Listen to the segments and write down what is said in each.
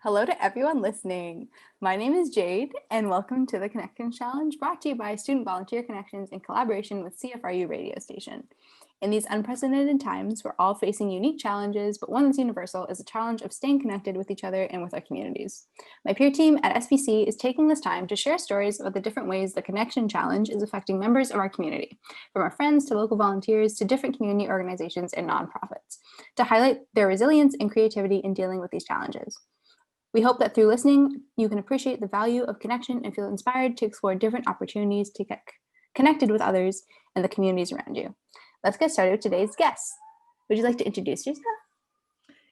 Hello to everyone listening. My name is Jade, and welcome to the Connections Challenge brought to you by Student Volunteer Connections in collaboration with CFRU Radio Station. In these unprecedented times, we're all facing unique challenges, but one that's universal is the challenge of staying connected with each other and with our communities. My peer team at SVC is taking this time to share stories about the different ways the Connection Challenge is affecting members of our community, from our friends to local volunteers to different community organizations and nonprofits, to highlight their resilience and creativity in dealing with these challenges. We hope that through listening, you can appreciate the value of connection and feel inspired to explore different opportunities to get connected with others and the communities around you. Let's get started with today's guest. Would you like to introduce yourself?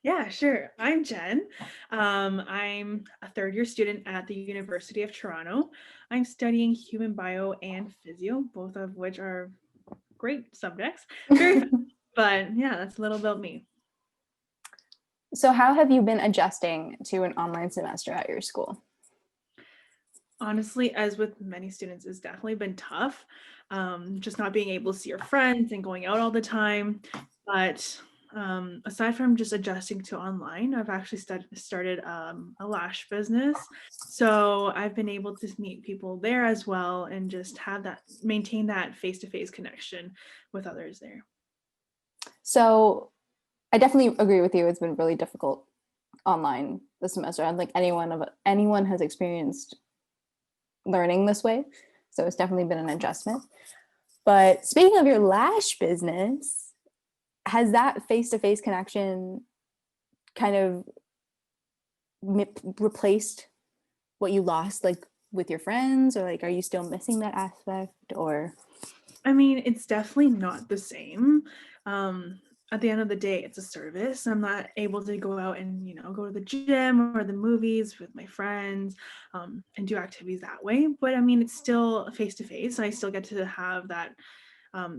Yeah, sure. I'm Jen. I'm a third-year student at the University of Toronto. I'm studying human bio and physio, both of which are great subjects. Very fun, but yeah, that's a little about me. So how have you been adjusting to an online semester at your school? Honestly, as with many students, it's definitely been tough. Just not being able to see your friends and going out all the time. But aside from just adjusting to online, I've actually started a lash business. So I've been able to meet people there as well and just maintain that face-to-face connection with others there. So I definitely agree with you. It's been really difficult online this semester. I don't think anyone has experienced learning this way. So it's definitely been an adjustment. But speaking of your lash business, has that face-to-face connection kind of replaced what you lost, like with your friends, or like are you still missing that aspect? Or I mean, it's definitely not the same. At the end of the day, it's a service. I'm not able to go out and, go to the gym or the movies with my friends and do activities that way. But I mean, it's still face to face. I still get to have that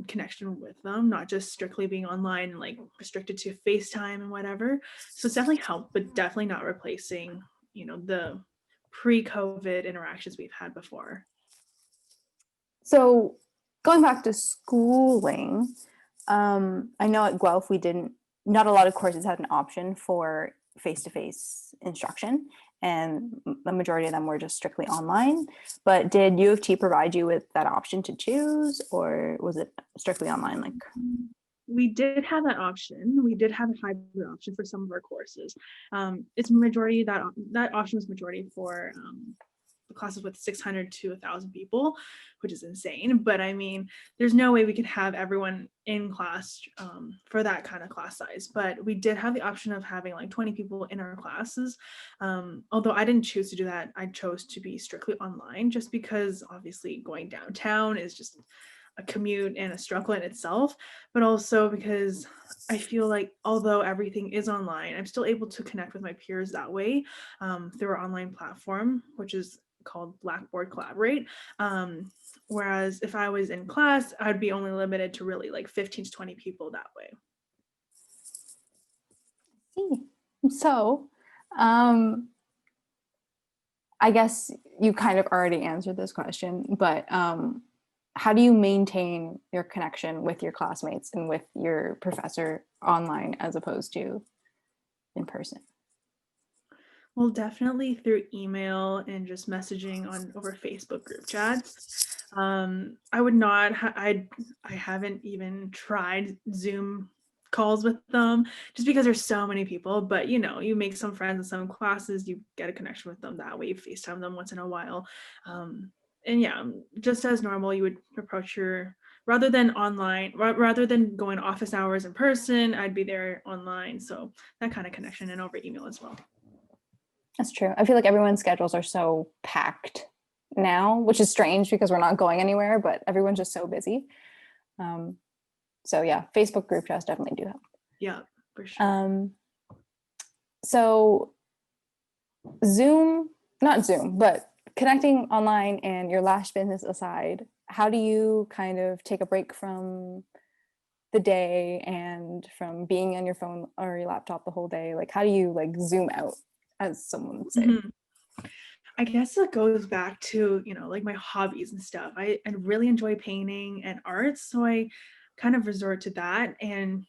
connection with them, not just strictly being online, like restricted to FaceTime and whatever. So it's definitely helped, but definitely not replacing, the pre-COVID interactions we've had before. so going back to schooling, I know at Guelph not a lot of courses had an option for face-to-face instruction, and the majority of them were just strictly online. But did U of T provide you with that option to choose, or was it strictly online? Like, We did have that option. We did have a hybrid option for some of our courses. It's majority that option was majority for the classes with 600 to 1,000 people, which is insane. But I mean, there's no way we could have everyone in class for that kind of class size. But we did have the option of having like 20 people in our classes. Although I didn't choose to do that, I chose to be strictly online just because obviously going downtown is just a commute and a struggle in itself, but also because I feel like although everything is online, I'm still able to connect with my peers that way through our online platform, which is called Blackboard Collaborate. Whereas if I was in class, I'd be only limited to really like 15 to 20 people that way. so, um, I guess you kind of already answered this question, but how do you maintain your connection with your classmates and with your professor online as opposed to in person? Well, definitely through email and just messaging on over Facebook group chats. I would not. I haven't even tried Zoom calls with them just because there's so many people. But you make some friends in some classes. You get a connection with them that way. You FaceTime them once in a while, and yeah, just as normal, you would approach your rather than online rather than going to office hours in person. I'd be there online. So that kind of connection and over email as well. That's true. I feel like everyone's schedules are so packed now, which is strange because we're not going anywhere, but everyone's just so busy. Um, so yeah, Facebook group chats definitely do help. Yeah, for sure. So not Zoom, but connecting online and your lash business aside, how do you kind of take a break from the day and from being on your phone or your laptop the whole day? Like, how do you like zoom out, as someone would say? Mm-hmm. I guess it goes back to, like my hobbies and stuff. I really enjoy painting and art. So I kind of resort to that and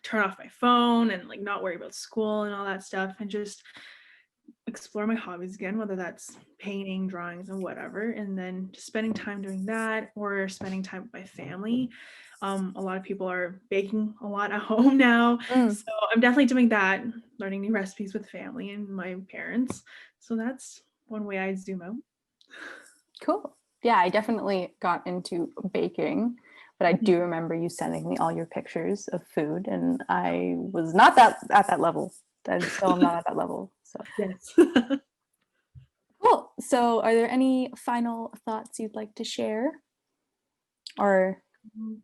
turn off my phone and like not worry about school and all that stuff and just explore my hobbies again, whether that's painting, drawings, and whatever, and then just spending time doing that or spending time with my family. A lot of people are baking a lot at home now, Mm, so I'm definitely doing that, learning new recipes with family and my parents. So that's one way I zoom out. cool. Yeah, I definitely got into baking, but I Mhm. do remember you sending me all your pictures of food, and I was not that at that level. I still am not at that level. So Yes. cool. So, are there any final thoughts you'd like to share, or do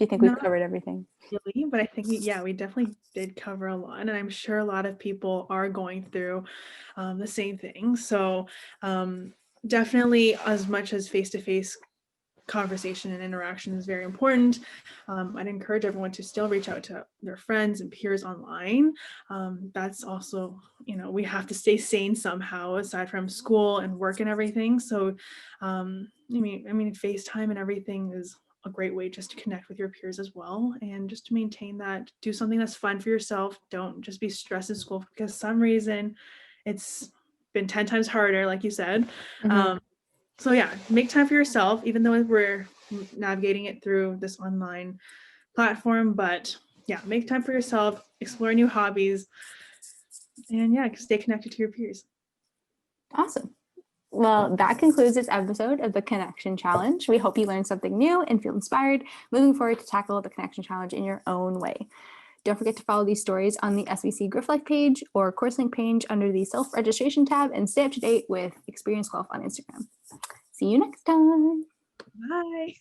you think we've Not covered everything? really, but I think we definitely did cover a lot, and I'm sure a lot of people are going through the same thing. So definitely, as much as face-to-face conversation and interaction is very important, I'd encourage everyone to still reach out to their friends and peers online. That's also, we have to stay sane somehow aside from school and work and everything. So I mean FaceTime and everything is a great way just to connect with your peers as well, and just to maintain that, do something that's fun for yourself. Don't just be stressed in school because some reason it's been 10 times harder, like you said. Mm-hmm. So yeah, make time for yourself, even though we're navigating it through this online platform. But yeah, make time for yourself, explore new hobbies, and yeah, stay connected to your peers. Awesome. Well, that concludes this episode of the Connection Challenge. We hope you learned something new and feel inspired moving forward to tackle the Connection Challenge in your own way. Don't forget to follow these stories on the SBC Griff Life page or course link page under the self-registration tab, and stay up to date with Experience Golf on Instagram. See you next time. Bye.